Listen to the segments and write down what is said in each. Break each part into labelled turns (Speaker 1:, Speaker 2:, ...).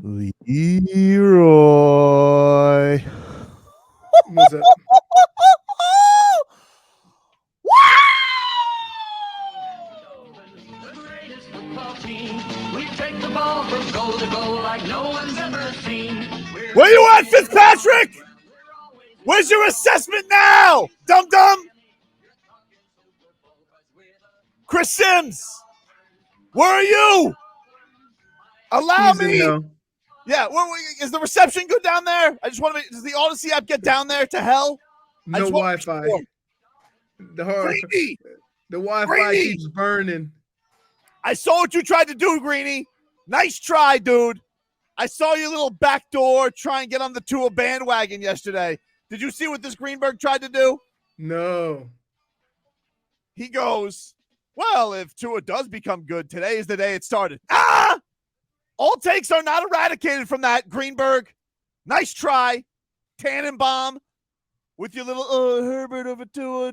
Speaker 1: Leroy.
Speaker 2: What's up?
Speaker 1: Where you at, Fitzpatrick? Where's your assessment now, dum-dum? Chris Sims, where are you? Allow me. Yeah, is the reception good down there? I just want to does the Odyssey app get down there to hell?
Speaker 2: No Wi-Fi. The Wi-Fi keeps burning.
Speaker 1: I saw what you tried to do, Greeny. Nice try, dude. I saw your little backdoor try and get on the Tua bandwagon yesterday. Did you see what this Greenberg tried to do?
Speaker 2: No.
Speaker 1: He goes, well, if Tua does become good, today is the day it started. Ah! All takes are not eradicated from that, Greenberg. Nice try. Tannenbaum with your little Herbert over Tua.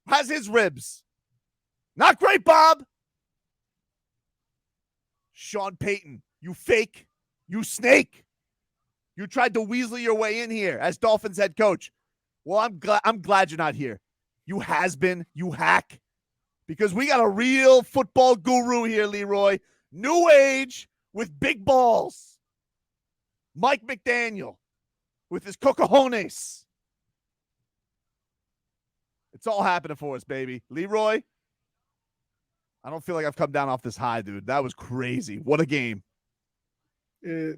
Speaker 1: Has his ribs. Not great, Bob. Sean Payton, you fake. You snake. You tried to weasel your way in here as Dolphins head coach. Well, I'm glad you're not here. You has-been, you hack. Because we got a real football guru here, Leroy. New age with big balls. Mike McDaniel with his cocajones. It's all happening for us, baby. Leroy, I don't feel like I've come down off this high, dude. That was crazy. What a game.
Speaker 2: It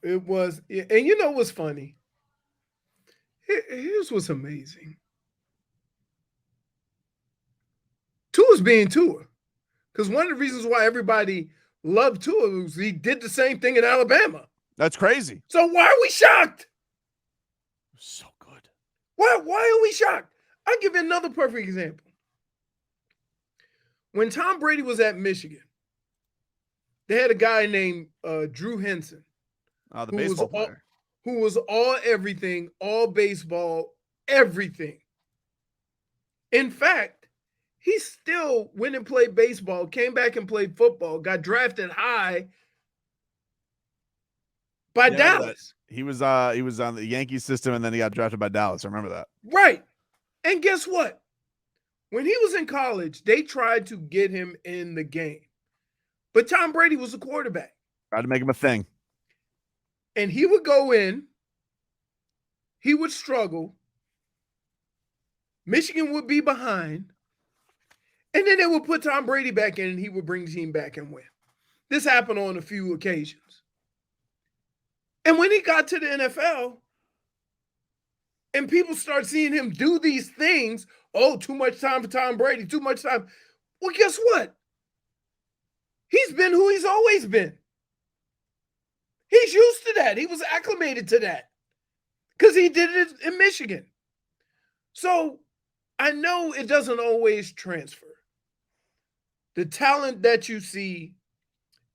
Speaker 2: was. And you know what's funny? Here's what's amazing. Tua's being Tua. Because one of the reasons why everybody loved Tua was he did the same thing in Alabama.
Speaker 1: That's crazy.
Speaker 2: So why are we shocked?
Speaker 1: So good.
Speaker 2: Why are we shocked? I'll give you another perfect example. When Tom Brady was at Michigan, they had a guy named Drew Henson.
Speaker 1: Oh, the baseball player.
Speaker 2: Who was all everything, all baseball, everything. In fact, he still went and played baseball, came back and played football, got drafted high by Dallas.
Speaker 1: He was on the Yankees system, and then he got drafted by Dallas. I remember that.
Speaker 2: Right. And guess what? When he was in college, they tried to get him in the game. But Tom Brady was the quarterback.
Speaker 1: Tried to make him a thing.
Speaker 2: And he would go in. He would struggle. Michigan would be behind. And then they would put Tom Brady back in, and he would bring the team back and win. This happened on a few occasions. And when he got to the NFL, and people start seeing him do these things, oh, too much time for Tom Brady, too much time. Well, guess what? He's been who he's always been. He's used to that. He was acclimated to that because he did it in Michigan. So I know it doesn't always transfer. The talent that you see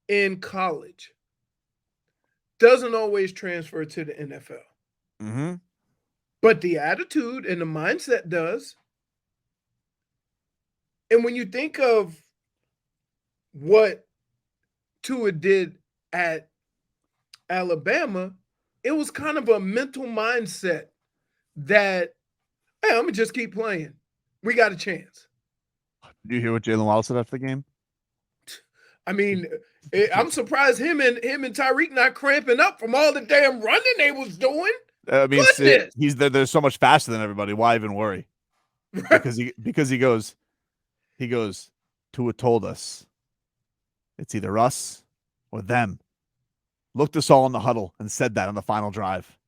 Speaker 2: in college doesn't always transfer to the NFL.
Speaker 1: Mm-hmm.
Speaker 2: But the attitude and the mindset does. And when you think of what Tua did at Alabama, it was kind of a mental mindset that, hey, I'm going to just keep playing. We got a chance.
Speaker 1: Did you hear what Jalen Waddle said after the game?
Speaker 2: I mean, I'm surprised him and Tyreek not cramping up from all the damn running they was doing.
Speaker 1: I mean, they're so much faster than everybody. Why even worry? Right. Because he goes, Tua told us it's either us or them. Looked us all in the huddle and said that on the final drive.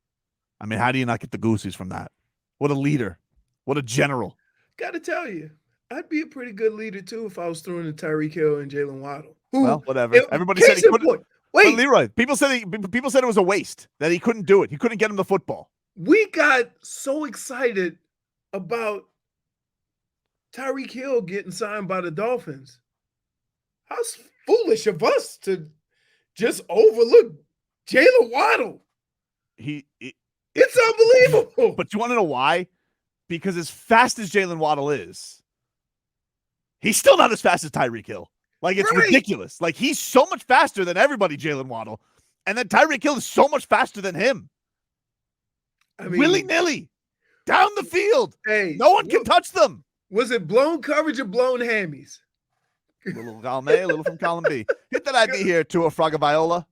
Speaker 1: I mean, how do you not get the goosies from that? What a leader. What a general.
Speaker 2: Got to tell you, I'd be a pretty good leader, too, if I was throwing to Tyreek Hill and Jalen Waddle.
Speaker 1: Well, whatever. Everybody said he couldn't. Wait, Leroy, people said it was a waste, that he couldn't do it. He couldn't get him the football.
Speaker 2: We got so excited about Tyreek Hill getting signed by the Dolphins. How foolish of us to just overlook Jalen Waddle. It's unbelievable.
Speaker 1: But you want to know why? Because as fast as Jalen Waddle is, he's still not as fast as Tyreek Hill. Like, it's ridiculous. Like, he's so much faster than everybody, Jalen Waddle. And then Tyreek Hill is so much faster than him.
Speaker 2: I mean,
Speaker 1: Willy-nilly. Down the field.
Speaker 2: Hey,
Speaker 1: No one can touch them.
Speaker 2: Was it blown coverage or blown hammies?
Speaker 1: A little column A, a little from column B. Hit that ID here, Tua Tagovailoa.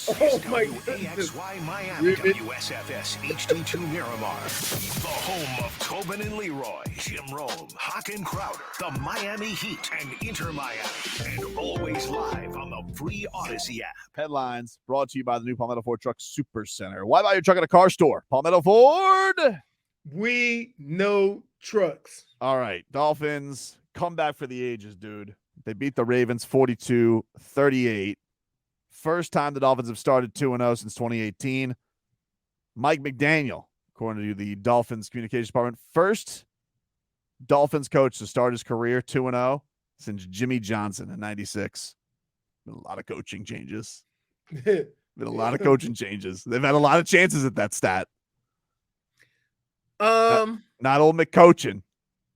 Speaker 2: Oh my goodness.
Speaker 3: WAXY Miami, WSFS HD2 Miramar. The home of Tobin and Leroy, Jim Rome, Hawk and Crowder, the Miami Heat, and Inter Miami. And always live on the free Odyssey app.
Speaker 1: Headlines brought to you by the new Palmetto Ford Truck Super Center. Why buy your truck at a car store? Palmetto Ford.
Speaker 2: We know trucks.
Speaker 1: All right. Dolphins come back for the ages, dude. They beat the Ravens 42-38. First time the Dolphins have started 2-0 since 2018. Mike McDaniel, according to the Dolphins communications department, first Dolphins coach to start his career 2-0 since Jimmy Johnson in 96. Been a lot of coaching changes. They've had a lot of chances at that stat. Not old McCoachin.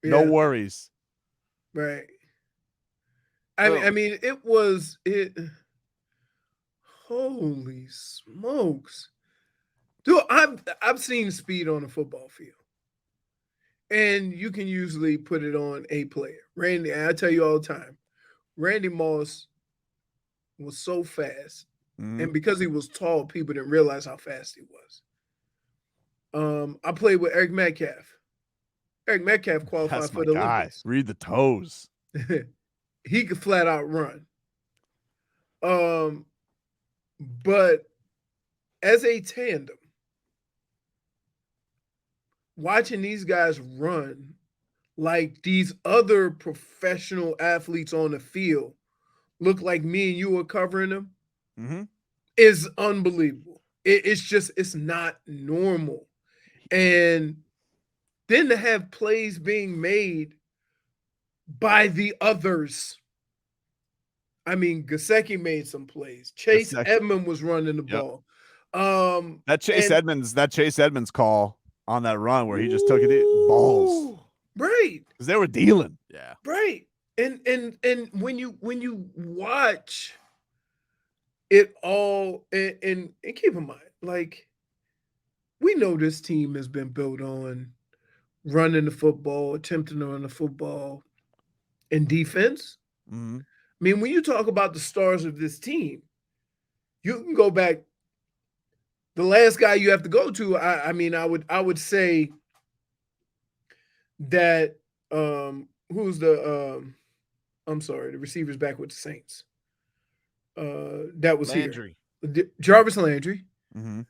Speaker 1: No worries.
Speaker 2: Right. I mean, it. Holy smokes, dude! I've seen speed on a football field, and you can usually put it on a player. Randy, I tell you all the time, Randy Moss was so fast, and because he was tall, people didn't realize how fast he was. I played with Eric Metcalf. Eric Metcalf qualified for the Olympics.
Speaker 1: Read the toes.
Speaker 2: He could flat out run. But as a tandem, watching these guys run like these other professional athletes on the field look like me and you were covering them is unbelievable. It's not normal. And then to have plays being made by the others. I mean, Gesicki made some plays. Chase Edmonds was running the ball.
Speaker 1: That Chase Edmonds call on that run where he just took it balls.
Speaker 2: Right.
Speaker 1: Because they were dealing. Yeah.
Speaker 2: Right. And when you watch it all and keep in mind, like, we know this team has been built on running the football, attempting to run the football, and defense.
Speaker 1: Mm-hmm.
Speaker 2: I mean, when you talk about the stars of this team, you can go back. The last guy you have to go to, I would say that who's the the receivers back with the Saints. That was
Speaker 1: Landry.
Speaker 2: Here. Jarvis Landry.
Speaker 1: Mm-hmm.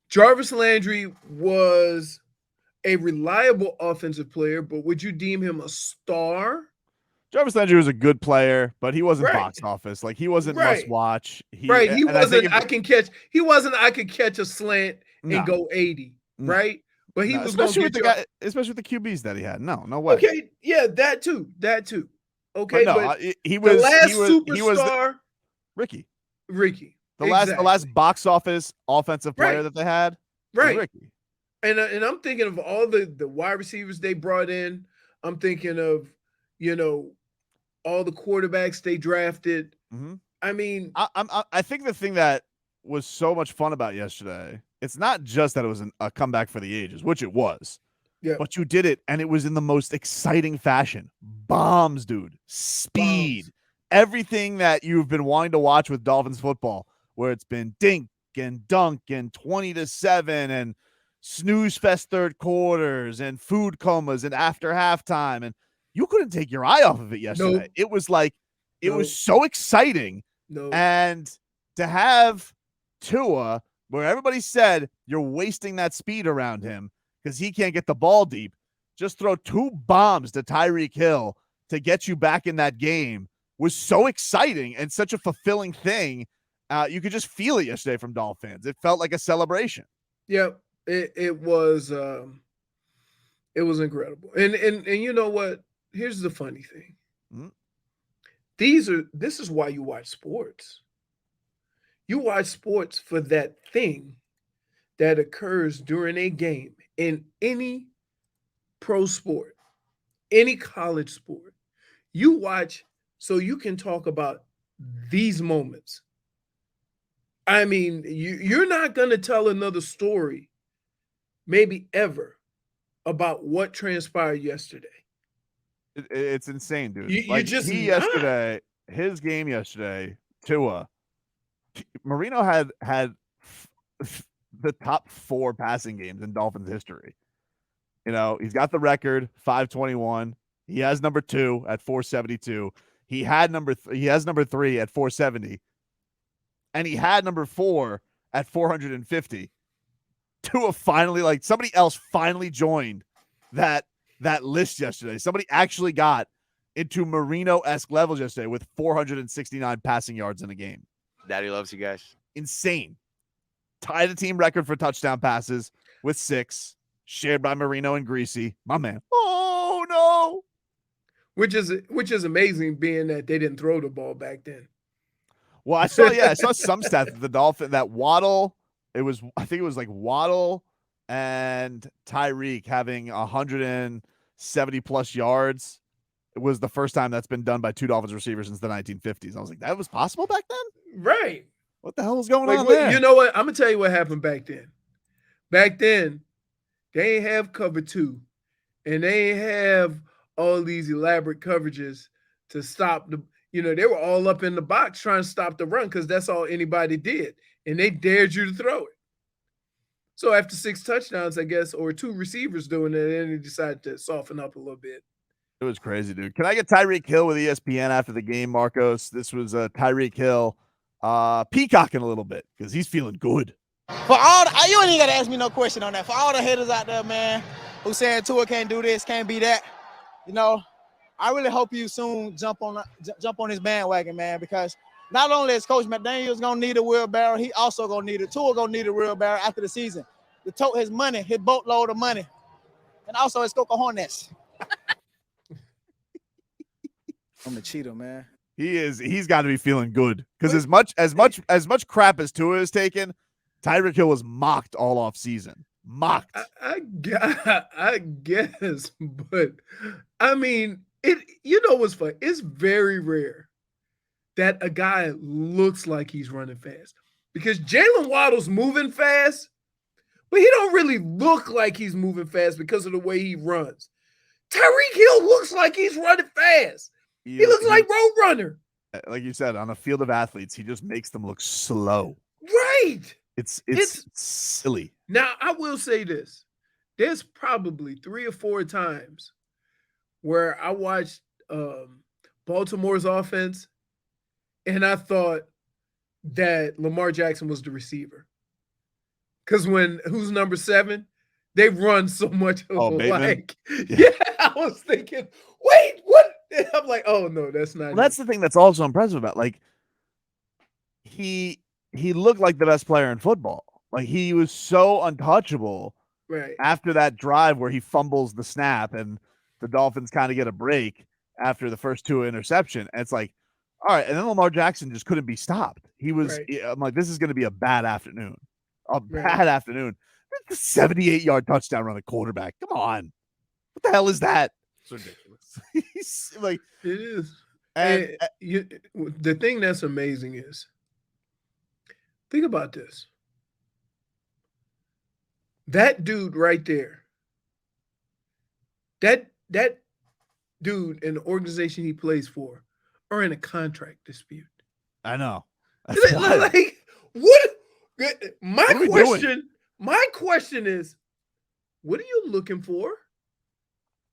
Speaker 2: Jarvis Landry was a reliable offensive player, but would you deem him a star?
Speaker 1: Jarvis Landry was a good player, but he wasn't box office. Like, he wasn't must watch.
Speaker 2: He wasn't. I could catch a slant and go 80. No. Right, but he was
Speaker 1: especially with the guy, especially with the QBs that he had. No way.
Speaker 2: Okay, yeah, that too. Okay,
Speaker 1: but he was
Speaker 2: the last superstar.
Speaker 1: Ricky. The last box office offensive player that they had.
Speaker 2: Right.
Speaker 1: Ricky.
Speaker 2: And I'm thinking of all the wide receivers they brought in. I'm thinking of, all the quarterbacks they drafted.
Speaker 1: Mm-hmm.
Speaker 2: I mean,
Speaker 1: I think the thing that was so much fun about yesterday, it's not just that it was a comeback for the ages, which it was.
Speaker 2: Yeah.
Speaker 1: But you did it, and it was in the most exciting fashion. Bombs, dude. Speed. Bombs. Everything that you've been wanting to watch with Dolphins football, where it's been dink and dunk and 20-7 and snooze fest third quarters and food comas and after halftime, and you couldn't take your eye off of it yesterday.
Speaker 2: Nope.
Speaker 1: It was like it was so exciting. And to have Tua, where everybody said you're wasting that speed around him because he can't get the ball deep, just throw 2 bombs to Tyreek Hill to get you back in that game was so exciting and such a fulfilling thing. You could just feel it yesterday from Dolphins. It felt like a celebration.
Speaker 2: Yeah, it was incredible. And you know what? Here's the funny thing.
Speaker 1: Mm-hmm.
Speaker 2: This is why you watch sports. You watch sports for that thing that occurs during a game in any pro sport, any college sport. You watch so you can talk about these moments. I mean, you're not going to tell another story, maybe ever, about what transpired yesterday.
Speaker 1: It's insane, dude.
Speaker 2: You just not.
Speaker 1: Yesterday, his game yesterday, Tua, Marino had the top 4 passing games in Dolphins history. You know, he's got the record 521. He has number 2 at 472. He has number 3 at 470. And he had number 4 at 450. Tua finally, like, somebody else finally joined that list yesterday. Somebody actually got into Marino-esque levels yesterday with 469 passing yards in a game.
Speaker 4: Daddy loves you guys.
Speaker 1: Insane. Tied the team record for touchdown passes with 6, shared by Marino and Greasy. My man. Oh, no.
Speaker 2: Which is amazing, being that they didn't throw the ball back then.
Speaker 1: Well, I saw some stats. The Dolphin, that Waddle, I think it was like Waddle and Tyreek having 170 plus yards. It was the first time that's been done by 2 Dolphins receivers since the 1950s. I was like, that was possible back then?
Speaker 2: Right.
Speaker 1: What the hell was going on there?
Speaker 2: You know what? I'm going to tell you what happened back then. Back then, they ain't have cover 2. And they ain't have all these elaborate coverages to stop the, they were all up in the box trying to stop the run because that's all anybody did. And they dared you to throw it. So after 6 touchdowns, I guess, or 2 receivers doing it, then they decided to soften up a little bit.
Speaker 1: It was crazy, dude. Can I get Tyreek Hill with ESPN after the game, Marcos? This was Tyreek Hill peacocking a little bit because he's feeling good.
Speaker 5: For all you ain't even got to ask me no question on that. For all the haters out there, man, who saying Tua can't do this, can't be that, I really hope you soon jump on this bandwagon, man, because not only is Coach McDaniel's gonna need a wheelbarrow, he also gonna need Tua gonna need a wheelbarrow after the season to tote his money, his boatload of money, and also his cocojones. I'm a cheater, man.
Speaker 1: He's got to be feeling good because as much crap as Tua has taken, Tyreek Hill was mocked all off season. Mocked.
Speaker 2: I guess, but I mean, what's funny? It's very rare that a guy looks like he's running fast because Jalen Waddle's moving fast, but he don't really look like he's moving fast because of the way he runs. Tyreek Hill looks like he's running fast. He looks like Roadrunner.
Speaker 1: Like you said, on a field of athletes, he just makes them look slow.
Speaker 2: Right.
Speaker 1: It's silly.
Speaker 2: Now, I will say this. There's probably 3 or 4 times where I watched Baltimore's offense and I thought that Lamar Jackson was the receiver. Because who's number 7? They run so much alike. Yeah, I was thinking, wait, what? And I'm like, oh no, that's not.
Speaker 1: Well, that's the thing that's also impressive about. Like, he looked like the best player in football. Like, he was so untouchable.
Speaker 2: Right.
Speaker 1: After that drive where he fumbles the snap and the Dolphins kind of get a break after the first 2 interception. And it's like, all right. And then Lamar Jackson just couldn't be stopped. He was, I'm like, this is going to be a bad afternoon. Bad afternoon. The 78-yard touchdown run, a quarterback. Come on. What the hell is that? It's ridiculous. He's like,
Speaker 2: it is.
Speaker 1: And
Speaker 2: the thing that's amazing is, think about this. That dude right there, that dude and the organization he plays for are in a contract dispute.
Speaker 1: I know.
Speaker 2: Like, what? My question is, what are you looking for?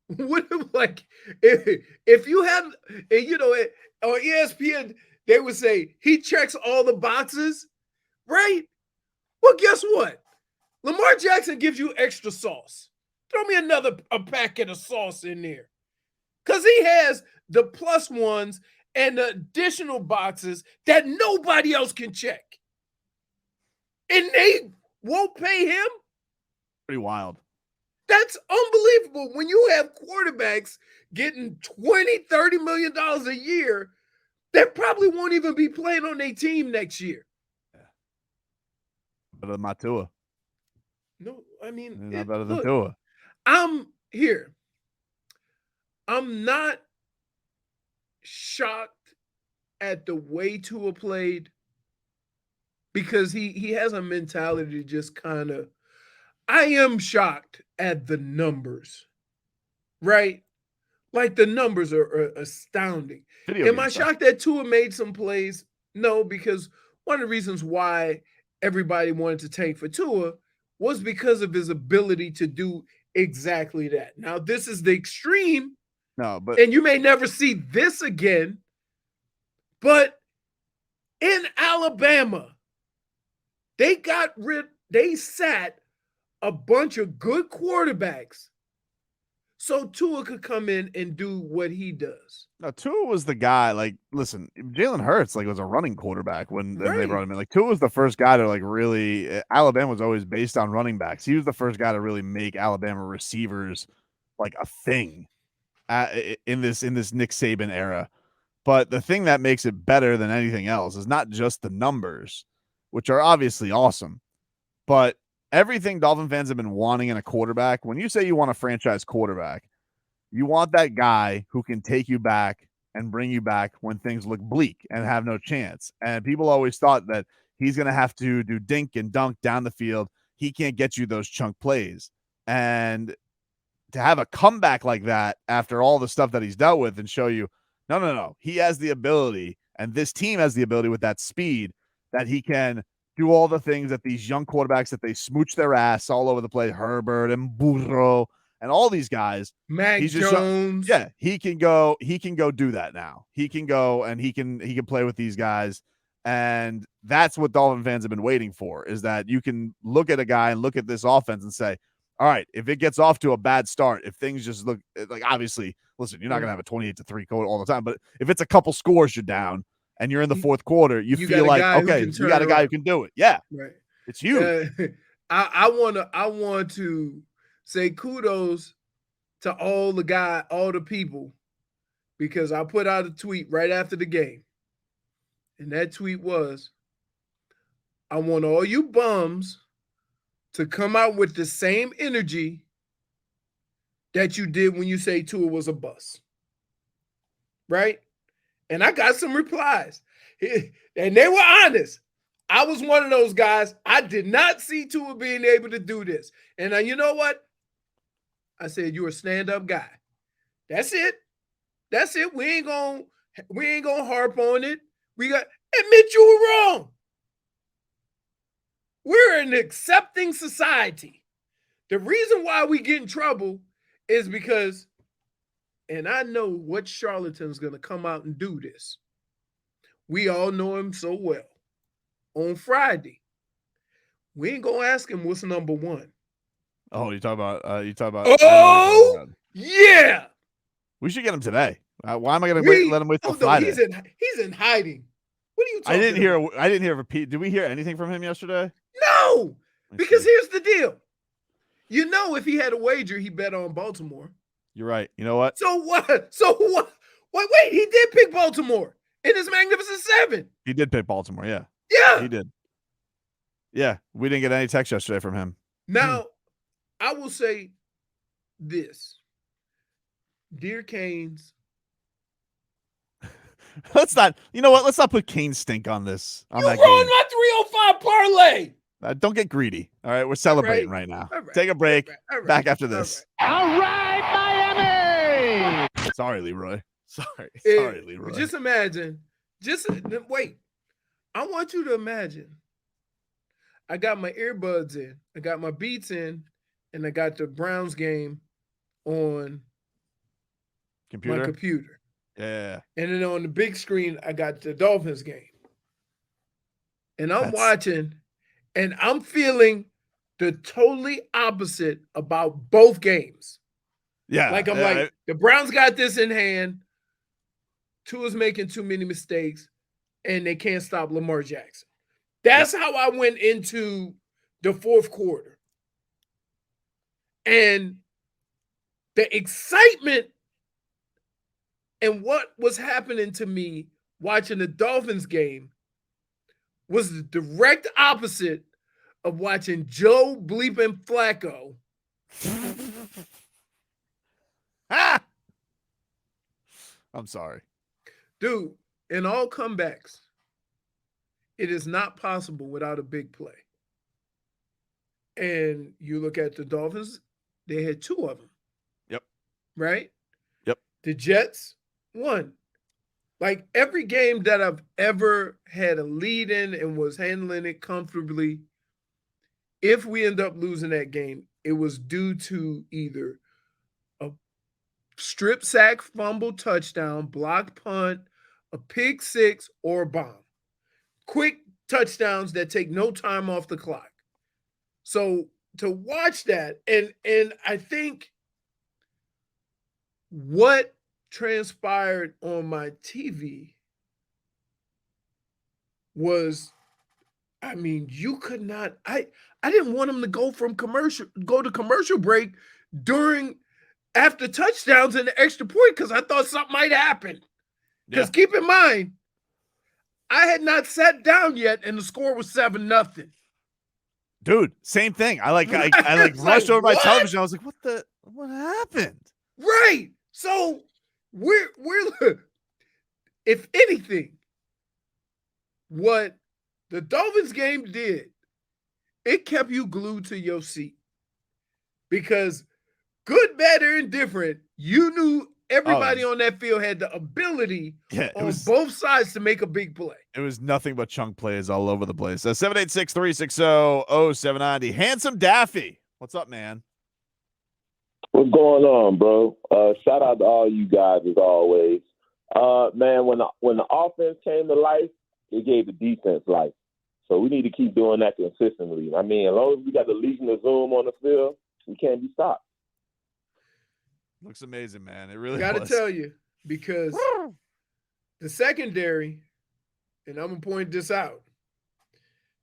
Speaker 2: What, like, if you have, on ESPN, they would say he checks all the boxes, right? Well, guess what? Lamar Jackson gives you extra sauce. Throw me a packet of sauce in there. Because he has the plus ones and the additional boxes that nobody else can check. And they won't pay him?
Speaker 1: Pretty wild.
Speaker 2: That's unbelievable. When you have quarterbacks getting $20, $30 million a year, that probably won't even be playing on their team next year.
Speaker 1: Yeah. Better than my Tua.
Speaker 2: No, I mean,
Speaker 1: not better than Tua.
Speaker 2: I'm not shocked at the way Tua played because he has a mentality to just kind of. I am shocked at the numbers, right? Like the numbers are astounding.
Speaker 1: Video
Speaker 2: Am
Speaker 1: game
Speaker 2: I
Speaker 1: stuff.
Speaker 2: shocked that Tua made some plays? No, because one of the reasons why everybody wanted to tank for Tua was because of his ability to do exactly that. Now, this is the extreme,
Speaker 1: No, but
Speaker 2: and you may never see this again, but in Alabama, they sat a bunch of good quarterbacks so Tua could come in and do what he does.
Speaker 1: no, Tua was the guy. Like, listen, Jalen Hurts was a running quarterback when they
Speaker 2: Right.
Speaker 1: brought him in. Like, Tua was the first guy to really. Alabama was always based on running backs. He was the first guy to really make Alabama receivers like a thing in this Nick Saban era. But the thing that makes it better than anything else is not just the numbers, which are obviously awesome, but everything Dolphin fans have been wanting in a quarterback. When you say you want a franchise quarterback, you want that guy who can take you back and bring you back when things look bleak and have no chance. And people always thought that he's going to have to do dink and dunk down the field. He can't get you those chunk plays. And to have a comeback like that after all the stuff that he's dealt with and show you, no. He has the ability, and this team has the ability with that speed that he can do all the things that these young quarterbacks that they smooch their ass all over the place, Herbert and Burrow and all these guys.
Speaker 2: Mac
Speaker 1: He's just
Speaker 2: Jones.
Speaker 1: yeah, he can go do that now. He can go and he can play with these guys. And that's what Dolphin fans have been waiting for, is that you can look at a guy and look at this offense and say, all right, if it gets off to a bad start, if things just look like, obviously, listen, you're not going to have a 28-3 code all the time, but if it's a couple scores you're down and you're in the fourth quarter, you feel like, okay, you got a guy who can do it. Yeah.
Speaker 2: Right.
Speaker 1: It's huge.
Speaker 2: I want to say kudos to all the people, because I put out a tweet right after the game. And that tweet was, I want all you bums to come out with the same energy that you did when you say Tua was a bust. Right? And I got some replies. And they were honest. I was one of those guys. I did not see Tua being able to do this. And you know what? I said, you're a stand-up guy. That's it. That's it. We ain't gonna harp on it. We got admit you were wrong. We're an accepting society. The reason why we get in trouble is because, and I know what charlatan's gonna come out and do this. We all know him so well. On Friday, we ain't gonna ask him what's number one.
Speaker 1: Oh, you talk about
Speaker 2: Oh yeah.
Speaker 1: We should get him today. Why am I going to let him wait till Friday?
Speaker 2: He's in hiding. What are you talking about?
Speaker 1: I didn't hear a repeat. Did we hear anything from him yesterday?
Speaker 2: No, because here's the deal. You know, if he had a wager, he bet on Baltimore.
Speaker 1: You're right. You know what?
Speaker 2: So what? Wait, he did pick Baltimore in his Magnificent Seven.
Speaker 1: He did pick Baltimore, yeah.
Speaker 2: Yeah.
Speaker 1: He did. Yeah, we didn't get any text yesterday from him.
Speaker 2: Now, I will say this. Dear Canes.
Speaker 1: Let's not put Kane stink on this.
Speaker 2: You ruined my 305 parlay.
Speaker 1: Don't get greedy. All right, we're celebrating right now.
Speaker 2: All right.
Speaker 1: Take a break.
Speaker 2: All right.
Speaker 1: Back after this.
Speaker 4: All right, Miami.
Speaker 1: Sorry, Leroy. Sorry, Leroy.
Speaker 2: Just imagine. Wait. I want you to imagine. I got my earbuds in. I got my Beats in. And I got the Browns game on my computer.
Speaker 1: Yeah.
Speaker 2: And then on the big screen, I got the Dolphins game. And I'm watching, and I'm feeling the totally opposite about both games.
Speaker 1: Yeah.
Speaker 2: Like the Browns got this in hand. Tua's making too many mistakes, and they can't stop Lamar Jackson. That's how I went into the fourth quarter. And the excitement and what was happening to me watching the Dolphins game was the direct opposite of watching Joe bleeping Flacco.
Speaker 1: I'm sorry.
Speaker 2: Dude, in all comebacks, it is not possible without a big play. And you look at the Dolphins, they had 2 of them.
Speaker 1: Yep.
Speaker 2: Right?
Speaker 1: Yep.
Speaker 2: The Jets, 1. Like every game that I've ever had a lead in and was handling it comfortably, if we end up losing that game, it was due to either a strip sack, fumble, touchdown, blocked punt, a pick 6, or a bomb. Quick touchdowns that take no time off the clock. So to watch that, and I think what transpired on my TV was, I mean, you could not, I didn't want him to go to commercial break after touchdowns and the extra point because I thought something might happen. Because keep in mind, I had not sat down yet and the score was 7-0.
Speaker 1: Dude, same thing. I rushed over my television. I was like, what happened?
Speaker 2: Right. So we're if anything, what the Dolphins game did, it kept you glued to your seat. Because good, bad, or indifferent, you knew everybody on that field had the ability on both sides to make a big play.
Speaker 1: It was nothing but chunk plays all over the place. 786-360-0790. Handsome Daffy. What's up, man?
Speaker 6: What's going on, bro? Shout out to all you guys as always. Man, when the offense came to life, it gave the defense life. So we need to keep doing that consistently. I mean, as long as we got the Legion of Zoom on the field, we can't be stopped.
Speaker 1: Looks amazing, man. It really
Speaker 2: Got to tell you, because the secondary, and I'm going to point this out,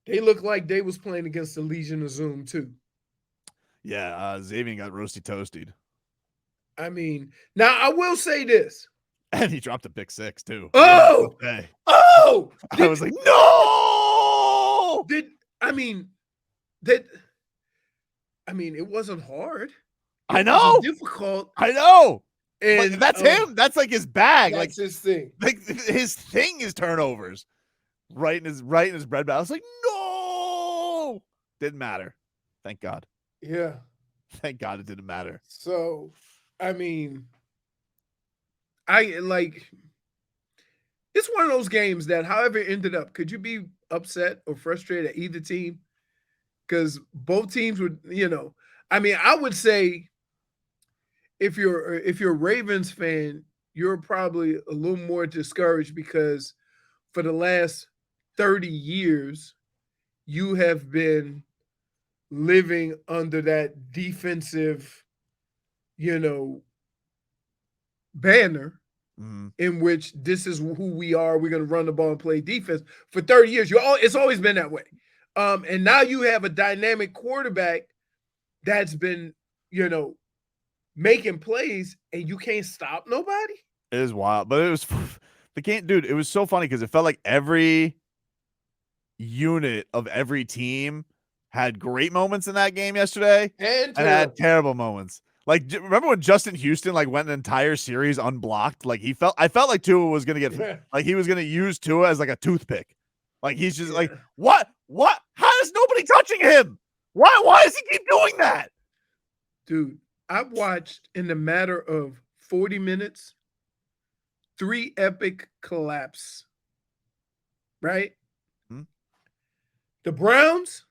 Speaker 2: they look like they was playing against the Legion of Zoom too.
Speaker 1: Yeah, Xavier got roasty toasted.
Speaker 2: I mean, now I will say this.
Speaker 1: And he dropped a pick 6 too.
Speaker 2: Oh!
Speaker 1: I was like, no!
Speaker 2: It wasn't hard.
Speaker 1: I know.
Speaker 2: Difficult.
Speaker 1: I know.
Speaker 2: And
Speaker 1: but that's him. That's like his bag.
Speaker 2: That's his thing.
Speaker 1: Like his thing is turnovers. Right in his bread bag. I was like, no. Didn't matter. Thank God.
Speaker 2: Yeah.
Speaker 1: Thank God it didn't matter.
Speaker 2: So, it's one of those games that however it ended up, could you be upset or frustrated at either team? Because both teams would, I would say if you're a Ravens fan, you're probably a little more discouraged because for the last 30 years, you have been living under that defensive, banner in which this is who we are. We're going to run the ball and play defense for 30 years. It's always been that way. And now you have a dynamic quarterback that's been, making plays and you can't stop nobody.
Speaker 1: It is wild, but it was the game, dude. It was so funny because it felt like every unit of every team had great moments in that game yesterday and had terrible moments. Like, remember when Justin Houston went an entire series unblocked? Like I felt like Tua was gonna get like he was gonna use Tua as like a toothpick. Like he's just like, what? How is nobody touching him? Why does he keep doing that?
Speaker 2: Dude, I've watched in the matter of 40 minutes 3 epic collapse. Right? The Browns,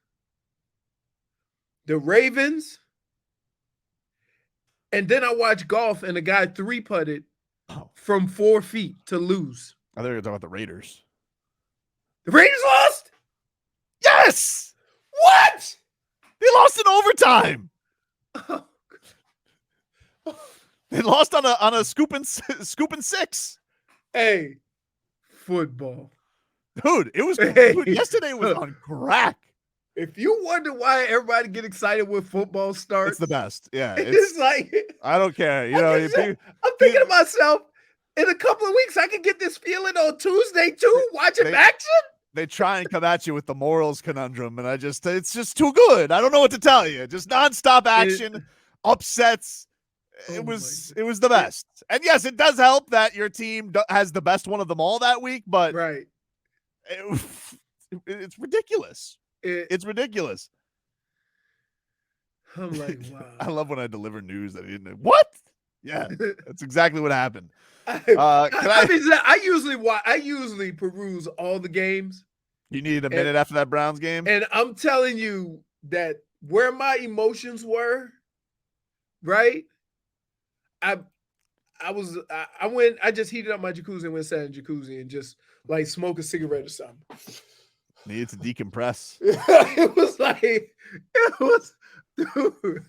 Speaker 2: the Ravens, and then I watched golf and a guy 3-putted from 4 feet to lose.
Speaker 1: I thought you were talking about the Raiders.
Speaker 2: The Raiders lost?
Speaker 1: Yes!
Speaker 2: What?
Speaker 1: They lost in overtime. They lost on a scooping 6.
Speaker 2: Hey, football.
Speaker 1: Dude, yesterday was on crack.
Speaker 2: If you wonder why everybody get excited when football starts,
Speaker 1: it's the best. Yeah,
Speaker 2: it's like
Speaker 1: I don't care.
Speaker 2: I'm thinking to myself, in a couple of weeks, I can get this feeling on Tuesday too, watching action.
Speaker 1: They try and come at you with the morals conundrum, and it's just too good. I don't know what to tell you. Just nonstop action, upsets. It was the best. And yes, it does help that your team has the best one of them all that week, but
Speaker 2: right.
Speaker 1: it's ridiculous. It's ridiculous.
Speaker 2: I'm like, wow.
Speaker 1: I love when I deliver news that I didn't know. What? Yeah, that's exactly what happened.
Speaker 2: I usually peruse all the games.
Speaker 1: You needed a minute after that Browns game?
Speaker 2: And I'm telling you that where my emotions were, right? I just heated up my jacuzzi and went sat in the jacuzzi and just like smoke a cigarette or something.
Speaker 1: Needed to decompress.
Speaker 2: Dude,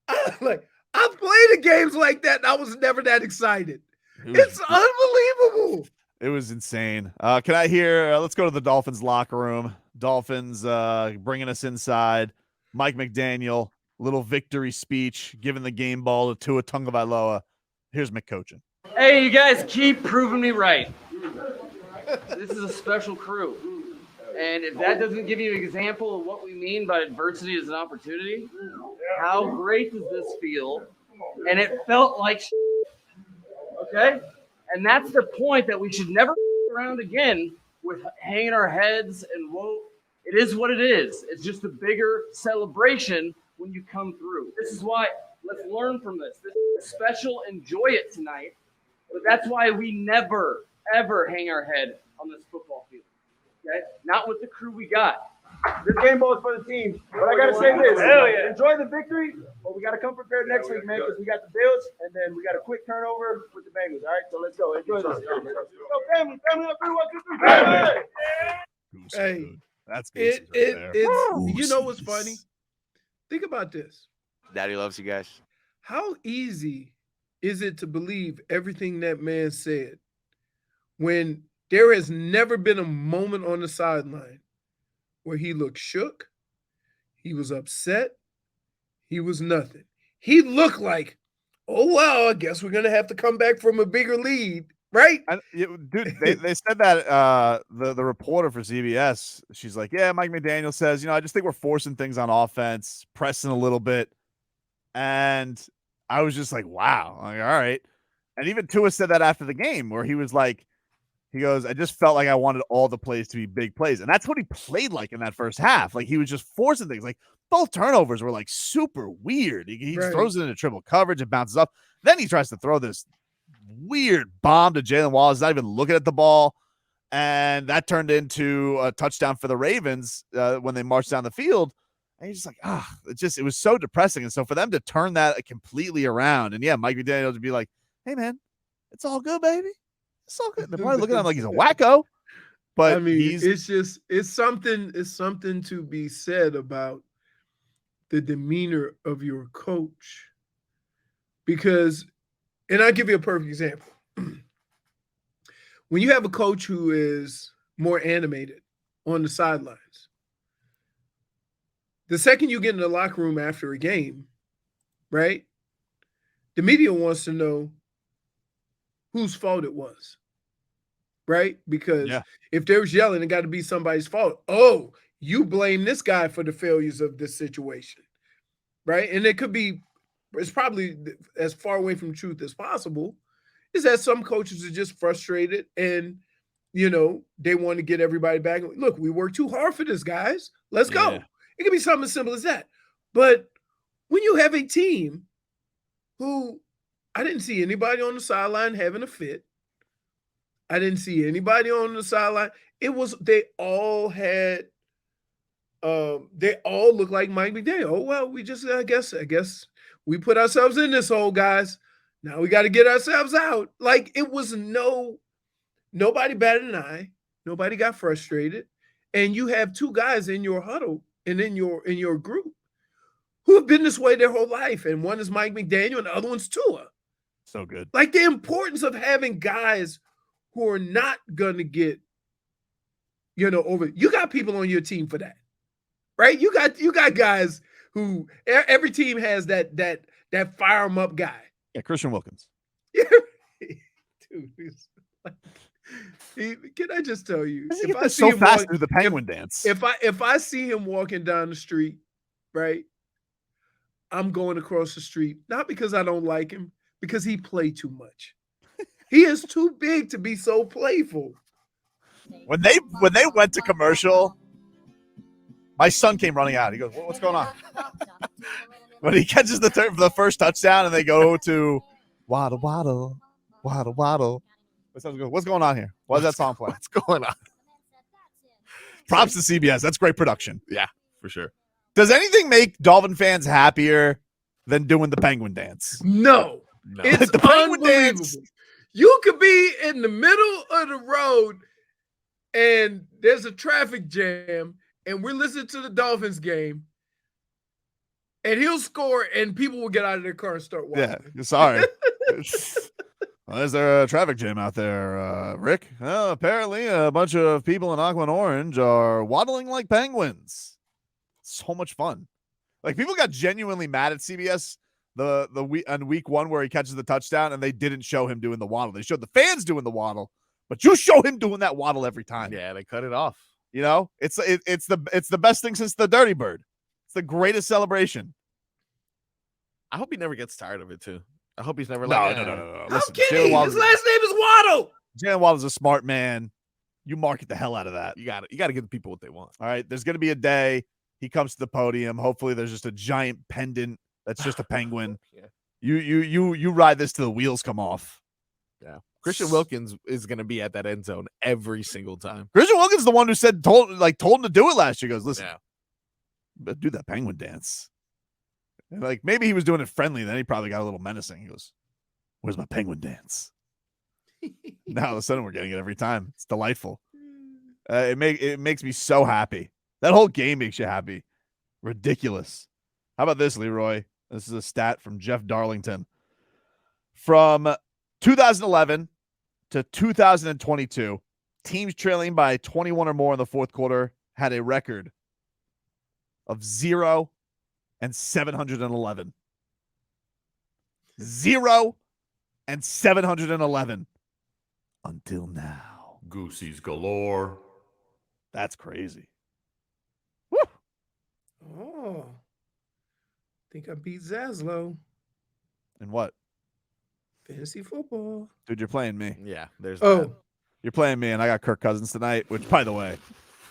Speaker 2: I've played games like that and I was never that excited. It's unbelievable.
Speaker 1: It was insane. Can I hear, let's go to the Dolphins locker room. Dolphins bringing us inside. Mike McDaniel, little victory speech, giving the game ball to Tua Tagovailoa. Here's McCoachin.
Speaker 7: Hey, you guys keep proving me right. This is a special crew. And if that doesn't give you an example of what we mean by adversity as an opportunity, how great does this feel? And it felt like okay? And that's the point, that we should never around again with hanging our heads and whoa. It is what it is. It's just a bigger celebration when you come through. This is why, let's learn from this. This is special. Enjoy it tonight. But that's why we never, ever hang our head on this football field. Okay? Not with the crew we got. This game ball is for the team. But I got to say this. Hell yeah. Enjoy the victory, but we got to come prepared next week, man, because we got the Bills, and then we got a quick turnover with the Bengals. All right? So let's go. Enjoy this. Let's go, family. Family up 3, 1, 2, 3.
Speaker 2: Hey,
Speaker 1: that's
Speaker 2: it's you know what's funny? Think about this.
Speaker 8: Daddy loves you guys.
Speaker 2: How easy is it to believe everything that man said when there has never been a moment on the sideline where he looked shook, he was upset, he was nothing. He looked like, oh, well, I guess we're going to have to come back from a bigger lead, right?
Speaker 1: Dude, they said that the reporter for CBS, she's like, yeah, Mike McDaniel says, I just think we're forcing things on offense, pressing a little bit. And I was just like, wow. Like, all right. And even Tua said that after the game where he was like, he goes, I just felt like I wanted all the plays to be big plays. And that's what he played like in that first half. Like he was just forcing things. Like both turnovers were like super weird. He throws it into triple coverage. It bounces up. Then he tries to throw this weird bomb to Jalen Wallace, not even looking at the ball. And that turned into a touchdown for the Ravens when they marched down the field. And he's just like, it was so depressing. And so for them to turn that completely around, and yeah, Mike McDaniel to be like, hey man, it's all good, baby. It's all good. They're probably looking at him like he's a wacko. But
Speaker 2: I mean, it's something to be said about the demeanor of your coach. Because, and I'll give you a perfect example. When you have a coach who is more animated on the sidelines, the second you get in the locker room after a game, right, the media wants to know whose fault it was, right? Because if there was yelling, it got to be somebody's fault. Oh, you blame this guy for the failures of this situation, right? And it could be, it's probably as far away from truth as possible, is that some coaches are just frustrated and, they want to get everybody back. Look, we worked too hard for this, guys. Let's go. It could be something as simple as that. But when you have a team who, I didn't see anybody on the sideline having a fit. I didn't see anybody on the sideline. They all looked like Mike McDaniel. Oh, well, we just, I guess we put ourselves in this hole, guys. Now we got to get ourselves out. Like it was nobody batted an eye. Nobody got frustrated. And you have two guys in your huddle and in your group who have been this way their whole life. And one is Mike McDaniel and the other one's Tua.
Speaker 1: So good. Like
Speaker 2: the importance of having guys who are not going to get, over. You got people on your team for that, right? You got guys who every team has that fire 'em up guy.
Speaker 1: Yeah, Christian Wilkins.
Speaker 2: Yeah, dude. Can I just tell you?
Speaker 1: If I see him fast through the penguin dance.
Speaker 2: If I see him walking down the street, right, I'm going across the street not because I don't like him. Because he played too much. He is too big to be so playful.
Speaker 1: When they went to commercial My son came running out. He goes, "What's going on?" When he catches the first touchdown and they go to waddle, waddle, waddle, waddle. What's going on here? Why is that song playing?
Speaker 8: What's going on?
Speaker 1: Props to CBS. That's great production.
Speaker 8: Yeah, for sure.
Speaker 1: Does anything make Dolphin fans happier than doing the penguin dance?
Speaker 2: No. It's
Speaker 1: The penguin
Speaker 2: unbelievable.
Speaker 1: dance.
Speaker 2: You could be in the middle of the road and there's a traffic jam and we're listening to the Dolphins game and he'll score and people will get out of their car and start walking.
Speaker 1: Yeah, sorry. Well, is there a traffic jam out there, Rick? Well, apparently a bunch of people in aqua and orange are waddling like penguins. So much fun. Like, people got genuinely mad at CBS on week 1 where he catches the touchdown and they didn't show him doing the waddle. They showed the fans doing the waddle, but you show him doing that waddle every time.
Speaker 8: Yeah, they cut it off.
Speaker 1: You know, it's the best thing since the Dirty Bird. It's the greatest celebration.
Speaker 8: I hope he never gets tired of it too. I hope he's never
Speaker 1: No.
Speaker 8: like,
Speaker 1: Listen,
Speaker 2: How can he? His last name is Waddle.
Speaker 1: Jalen Waddle's a smart man. You market the hell out of that.
Speaker 8: You got to give the people what they want.
Speaker 1: All right. There's going to be a day he comes to the podium. Hopefully there's just a giant pendant that's just a penguin.
Speaker 8: Yeah.
Speaker 1: You ride this till the wheels come off.
Speaker 8: Yeah. Christian Wilkins is going to be at that end zone every single time.
Speaker 1: Christian Wilkins is the one who told him to do it last year. He goes, listen, but do that penguin dance. And like, maybe he was doing it friendly. Then he probably got a little menacing. He goes, where's my penguin dance? Now all of a sudden we're getting it every time. It's delightful. It makes me so happy. That whole game makes you happy. Ridiculous. How about this, Leroy? This is a stat from Jeff Darlington. From 2011 to 2022, teams trailing by 21 or more in the fourth quarter had a record of 0 and 711. 0 and 711 until now.
Speaker 9: Goosies galore.
Speaker 1: That's crazy.
Speaker 2: Oh. Think I beat Zaslow.
Speaker 1: And what?
Speaker 2: Fantasy football.
Speaker 1: Dude, you're playing me.
Speaker 8: Yeah, there's
Speaker 2: that.
Speaker 1: You're playing me, and I got Kirk Cousins tonight, which, by the way,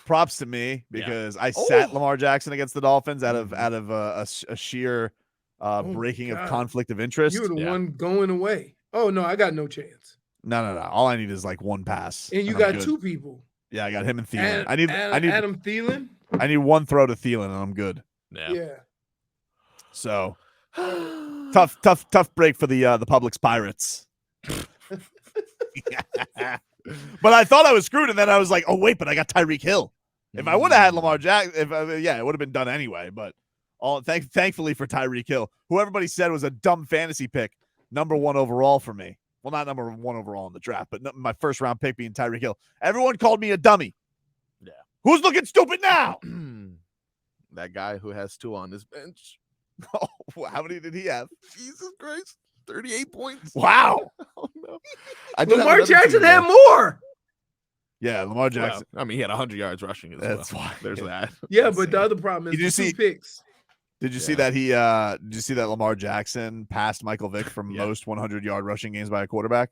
Speaker 1: props to me because I sat Lamar Jackson against the Dolphins out of a sheer breaking of conflict of interest.
Speaker 2: You were the one going away. Oh, no, I got no chance.
Speaker 1: No. All I need is like one pass.
Speaker 2: And you got 2 people.
Speaker 1: Yeah, I got him and Thielen. I need
Speaker 2: Adam Thielen.
Speaker 1: I need one throw to Thielen, and I'm good.
Speaker 2: Yeah.
Speaker 1: So tough break for the Publix Pirates. But I thought I was screwed, and then I was like, oh wait, but I got Tyreek Hill. If I would have had Lamar Jackson, it would have been done anyway. But thankfully for Tyreek Hill, who everybody said was a dumb fantasy pick, number 1 overall for me. Well, not number 1 overall in the draft, but my first round pick being Tyreek Hill. Everyone called me a dummy.
Speaker 8: Yeah.
Speaker 1: Who's looking stupid now?
Speaker 8: That guy who has 2 on his bench.
Speaker 1: Oh, how many did he have?
Speaker 8: Jesus Christ. 38 points.
Speaker 1: Wow.
Speaker 8: Oh, no.
Speaker 2: Lamar Jackson had more.
Speaker 1: Yeah, Lamar Jackson.
Speaker 8: Well, I mean, he had 100 yards rushing as well.
Speaker 1: That's why.
Speaker 8: There's that.
Speaker 2: Yeah, but the other problem is the 2 picks.
Speaker 1: Did you see that did you see that Lamar Jackson passed Michael Vick for most 100-yard rushing games by a quarterback?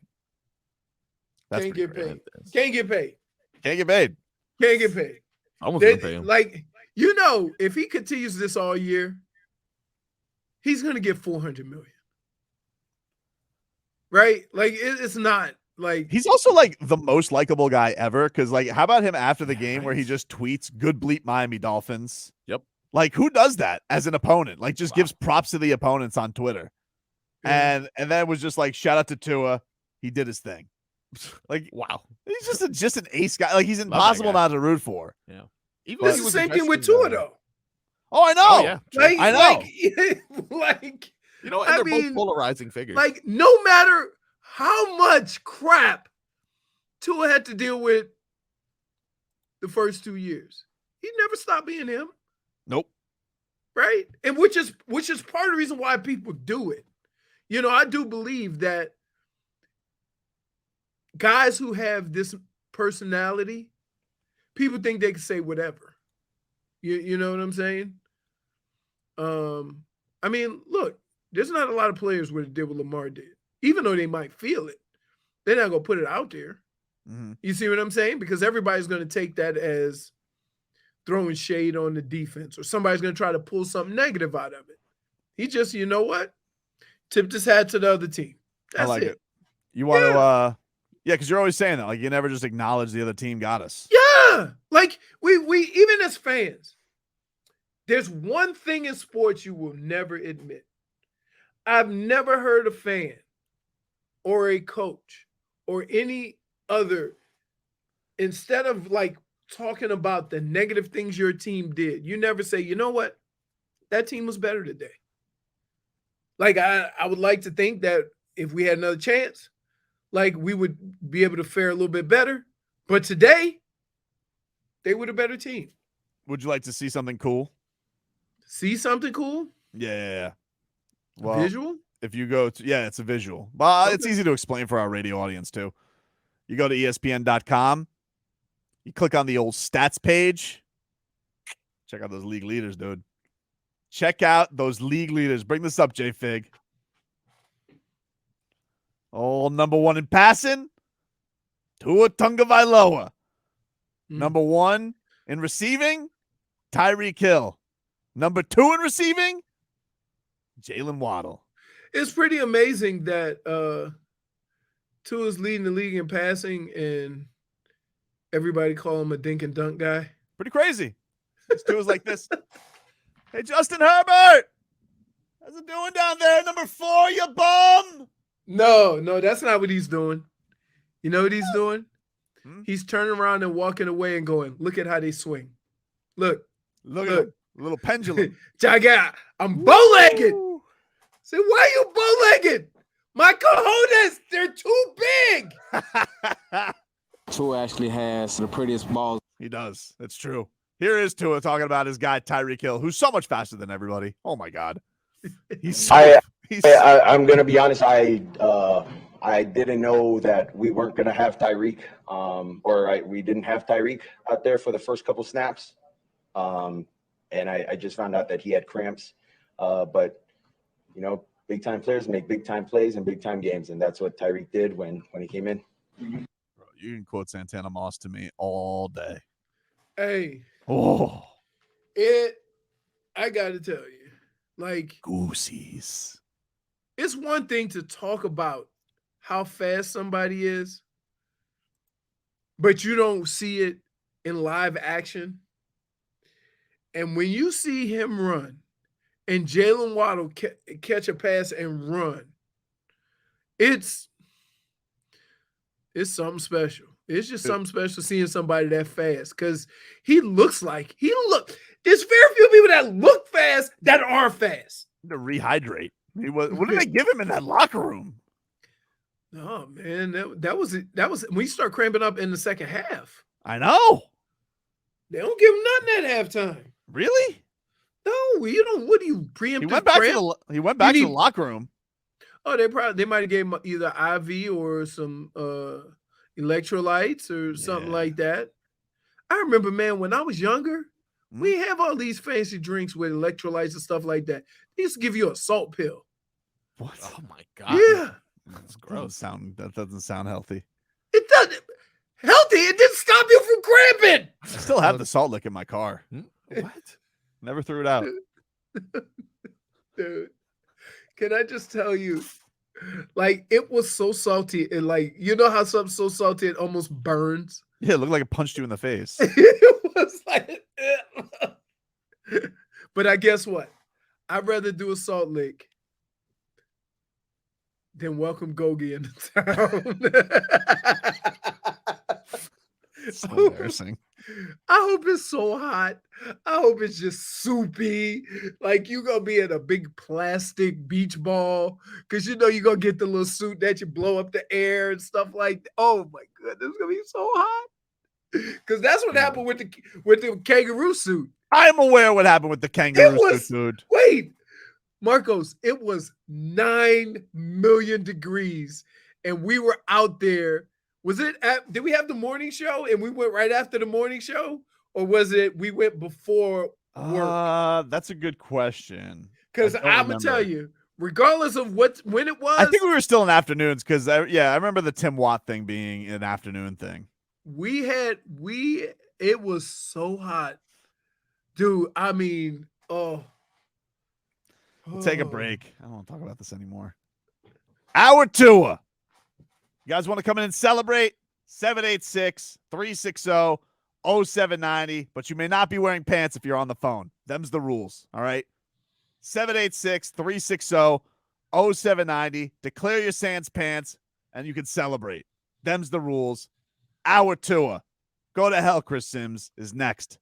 Speaker 1: That's
Speaker 2: Can't get paid.
Speaker 1: Fantastic.
Speaker 2: Can't get paid.
Speaker 1: Can't get paid.
Speaker 2: Can't get paid.
Speaker 8: I was going to pay him.
Speaker 2: Like, if he continues this all year, he's going to get $400 million. Right? Like, it's not like
Speaker 1: he's also like the most likable guy ever. Cause like, how about him after the game where he just tweets good bleep Miami Dolphins?
Speaker 8: Yep.
Speaker 1: Like, who does that as an opponent? Like, just gives props to the opponents on Twitter. And then was just like, shout out to Tua. He did his thing. Like, wow. He's just an ace guy. Like, he's impossible not to root for.
Speaker 8: Yeah.
Speaker 2: Even it's the same thing with Tua, though.
Speaker 1: Oh, I know.
Speaker 8: Oh, yeah.
Speaker 2: Like,
Speaker 1: I know.
Speaker 2: Like,
Speaker 8: you know, and they're both polarizing figures.
Speaker 2: Like, no matter how much crap Tua had to deal with the first 2 years, he never stopped being him.
Speaker 1: Nope.
Speaker 2: Right? And which is part of the reason why people do it. I do believe that guys who have this personality, people think they can say whatever. You know what I'm saying? I mean, look, there's not a lot of players where they did what Lamar did. Even though they might feel it, they're not going to put it out there.
Speaker 1: Mm-hmm.
Speaker 2: You see what I'm saying? Because everybody's going to take that as throwing shade on the defense or somebody's going to try to pull something negative out of it. He just, you know what? Tipped his hat to the other team. That's
Speaker 1: I like
Speaker 2: it.
Speaker 1: it. You want to, because you're always saying that. Like, you never just acknowledge the other team got us.
Speaker 2: Yeah. Like, we even as fans, there's one thing in sports you will never admit. I've never heard a fan or a coach or any other, instead of like talking about the negative things your team did, you never say, you know what? That team was better today. Like, I would like to think that if we had another chance, like, we would be able to fare a little bit better. But today, they were the better team.
Speaker 1: Would you like to see something cool?
Speaker 2: See something cool?
Speaker 1: Yeah. Well,
Speaker 2: Visual?
Speaker 1: if you go to, it's a visual. Well, it's
Speaker 2: Okay.
Speaker 1: easy to explain for our radio audience too. You go to ESPN.com. You click on the old stats page. Check out those league leaders, dude. Check out those league leaders. Bring this up, J-Fig. Oh, number 1 in passing, Tua Tagovailoa. Number 1 in receiving, Tyreek Hill. Number 2 in receiving, Jalen Waddle.
Speaker 2: It's pretty amazing that Tua's leading the league in passing and everybody call him a dink and dunk guy.
Speaker 1: Pretty crazy. Tua's like this. Hey, Justin Herbert. How's it doing down there? Number 4, you bum.
Speaker 2: No, that's not what he's doing. You know what he's doing? He's turning around and walking away and going, look at how they swing. Look.
Speaker 1: Look at a little pendulum.
Speaker 2: Check out. I'm bow-legged. Say, why are you bow-legged? My cojones, they're too big.
Speaker 9: Tua actually has the prettiest balls.
Speaker 1: He does. That's true. Here is Tua talking about his guy, Tyreek Hill, who's so much faster than everybody. Oh, my God.
Speaker 10: I'm going to be honest. I didn't know that we weren't going to have Tyreek, we didn't have Tyreek out there for the first couple snaps. And I just found out that he had cramps. But, you know, big-time players make big-time plays in big-time games, and that's what Tyreek did when he came in.
Speaker 1: Bro, you can quote Santana Moss to me all day.
Speaker 2: Hey.
Speaker 1: Oh.
Speaker 2: I got to tell you, like,
Speaker 1: Goosies.
Speaker 2: It's one thing to talk about how fast somebody is, but you don't see it in live action. And when you see him run and Jalen Waddle catch a pass and run, it's something special. It's just something special seeing somebody that fast because there's very few people that look fast that are fast.
Speaker 1: To rehydrate. What did they give him in that locker room?
Speaker 2: Oh man, that was when you start cramping up in the second half.
Speaker 1: I know.
Speaker 2: They don't give him nothing at halftime.
Speaker 1: Really?
Speaker 2: No, you don't. What do you preemptive?
Speaker 1: He went back to the locker room.
Speaker 2: Oh, they might have gave him either IV or some electrolytes or something like that. I remember, man, when I was younger, we have all these fancy drinks with electrolytes and stuff like that. They used to give you a salt pill.
Speaker 1: What? Oh my God.
Speaker 2: Yeah.
Speaker 1: That's gross. That doesn't sound healthy.
Speaker 2: It doesn't. Healthy. It didn't stop you from cramping.
Speaker 1: I still have the salt lick in my car.
Speaker 8: What?
Speaker 1: Never threw it out.
Speaker 2: Dude, can I just tell you, like, it was so salty. And, like, you know how something's so salty it almost burns?
Speaker 1: Yeah, it looked like it punched you in the face.
Speaker 2: It was like, but I guess what? I'd rather do a salt lick than welcome Gogi into town.
Speaker 1: So embarrassing.
Speaker 2: I hope it's so hot. I hope it's just soupy. Like you gonna be in a big plastic beach ball because you know you're gonna get the little suit that you blow up the air and stuff like that. Oh my goodness, it's gonna be so hot. Because that's what happened with the kangaroo suit.
Speaker 1: I'm aware what happened with the kangaroo suit, dude.
Speaker 2: Wait, Marcos, it was 9 million degrees, and we were out there. Did we have the morning show and we went right after the morning show? Or was it we went before work?
Speaker 1: That's a good question.
Speaker 2: Because I'm going to tell you, regardless of when it was.
Speaker 1: I think we were still in afternoons because, I remember the Tim Watt thing being an afternoon thing.
Speaker 2: It was so hot Dude, I mean, oh.
Speaker 1: We'll take a break. I don't want to talk about this anymore. Our Tua. You guys want to come in and celebrate? 786-360-0790. But you may not be wearing pants if you're on the phone. Them's the rules. All right. 786-360-0790. Declare your sans pants and you can celebrate. Them's the rules. Our Tua. Go to hell, Chris Sims is next